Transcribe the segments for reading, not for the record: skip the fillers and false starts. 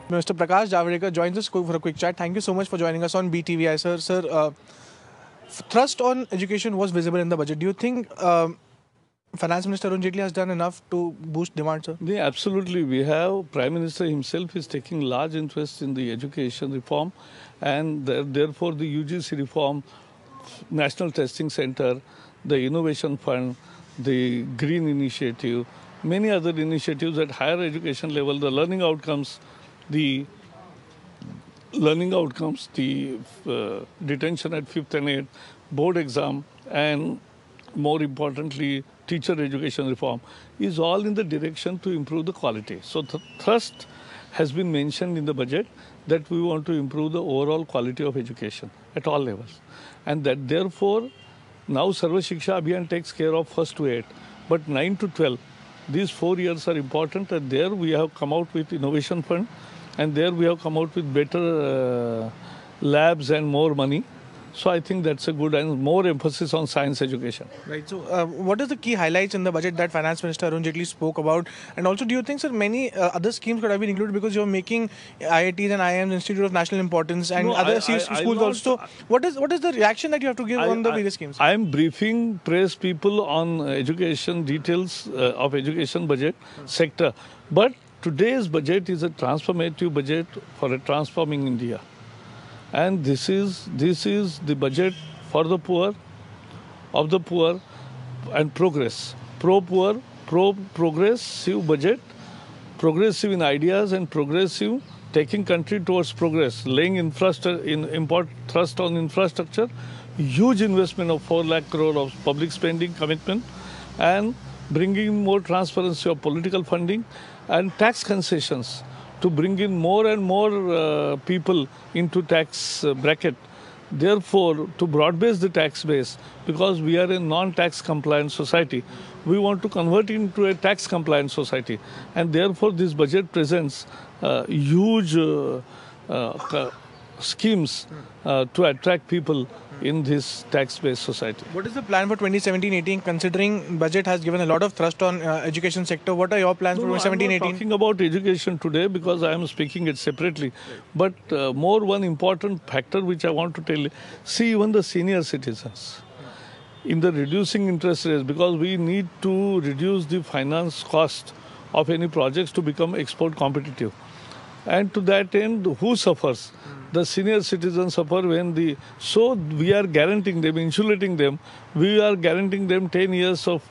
Mr. Prakash Javadekar joins us for a quick chat. Thank you so much for joining us on BTV. Sir, thrust on education was visible in the budget. Do you think Finance Minister Arun Jaitley has done enough to boost demand, sir? Yeah, absolutely. We have Prime Minister himself is taking large interest in the education reform, and therefore the UGC reform, National Testing Center, the Innovation Fund, the Green Initiative, many other initiatives at higher education level, the learning outcomes, the detention at 5th and 8th, board exam, and more importantly, teacher education reform is all in the direction to improve the quality. So the thrust has been mentioned in the budget that we want to improve the overall quality of education at all levels. And that therefore, now Sarva Shiksha Abhiyan takes care of 1st to 8th, but 9 to 12, these 4 years are important, and there we have come out with Innovation Fund, and there we have come out with better labs and more money. So I think that's a good and more emphasis on science education. Right. So what are the key highlights in the budget that Finance Minister Arun Jaitley spoke about? And also, do you think, sir, many other schemes could have been included because you're making IITs and IIMs Institute of National Importance and other schools also? What is the reaction that you have to give on the various schemes? I am briefing press people on education details of education budget sector. But today's budget is a transformative budget for a transforming India. And this is the budget for the poor, of the poor, and progress. Pro-poor, pro-progressive budget, progressive in ideas and progressive, taking country towards progress, laying thrust on infrastructure, huge investment of 4 lakh crore of public spending commitment, and bringing more transparency of political funding and tax concessions to bring in more and more people into tax bracket. Therefore, to broad base the tax base, because we are a non-tax compliant society, we want to convert it into a tax compliant society. And therefore, this budget presents huge schemes to attract people in this tax-based society. What is the plan for 2017-18, considering budget has given a lot of thrust on education sector? What are your plans for 2017-18? I'm not talking about education today because I am speaking it separately. But one important factor which I want to tell you, see even the senior citizens in the reducing interest rates, because we need to reduce the finance cost of any projects to become export competitive. And to that end, who suffers? The senior citizens suffer so we are guaranteeing them, insulating them. We are guaranteeing them 10 years of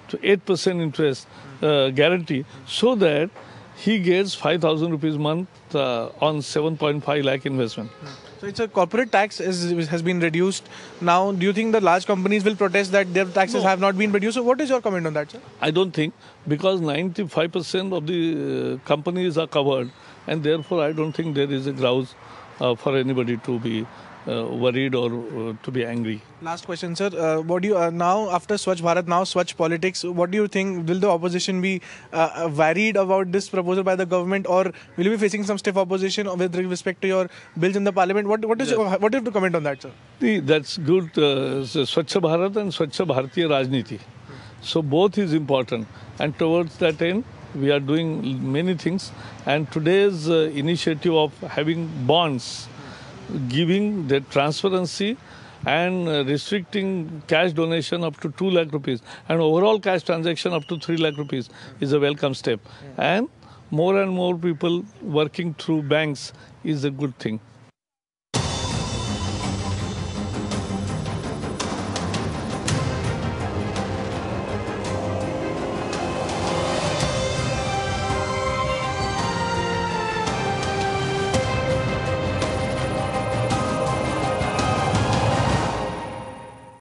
8% interest guarantee, so that he gets 5,000 rupees a month on 7.5 lakh investment. So it's a corporate tax has been reduced. Now, do you think the large companies will protest that their taxes have not been reduced? So what is your comment on that, sir? I don't think, because 95% of the companies are covered, and therefore I don't think there is a grouse for anybody to be worried or to be angry. Last question, sir. What do you now, after Swachh Bharat, now Swachh politics, what do you think? Will the opposition be worried about this proposal by the government, or will you be facing some stiff opposition with respect to your bills in the parliament? What do you have to comment on that, sir? That's good. Swachh Bharat and Swachh Bharatiya Rajniti. So both is important, and towards that end, we are doing many things. And today's initiative of having bonds, giving the transparency and restricting cash donation up to 2 lakh rupees and overall cash transaction up to 3 lakh rupees is a welcome step. And more people working through banks is a good thing.